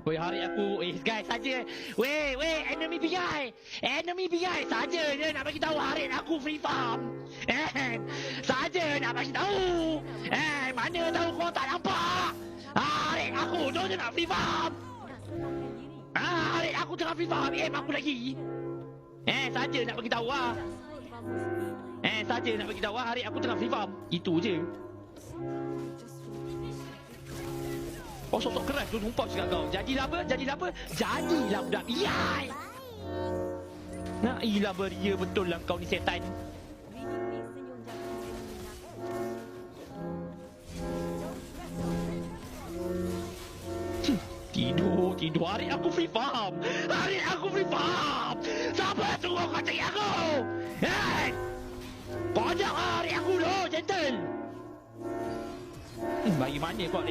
Weh, hari aku, guys, saja. Weh, enemy PI saja je nak bagi tahu hari aku free farm. Saja nak bagi tahu. Mana tahu kau tak nampak. Hari aku tu je nak free farm. Hari aku tengah free farm, aku lagi. Saja nak bagi tahu ah. Saja nak bagi tahu hari aku tengah free farm. Itu je. Oh, sok-sok keras tu sumpah cakap kau. Jadilah apa? Jadilah budak biai. Nak ilah beria betul lah kau ni setan. Tidur hari aku free farm. Siapa suruh kau cari aku? Kau ajak hari aku dulu, gentle. Bagi mana kau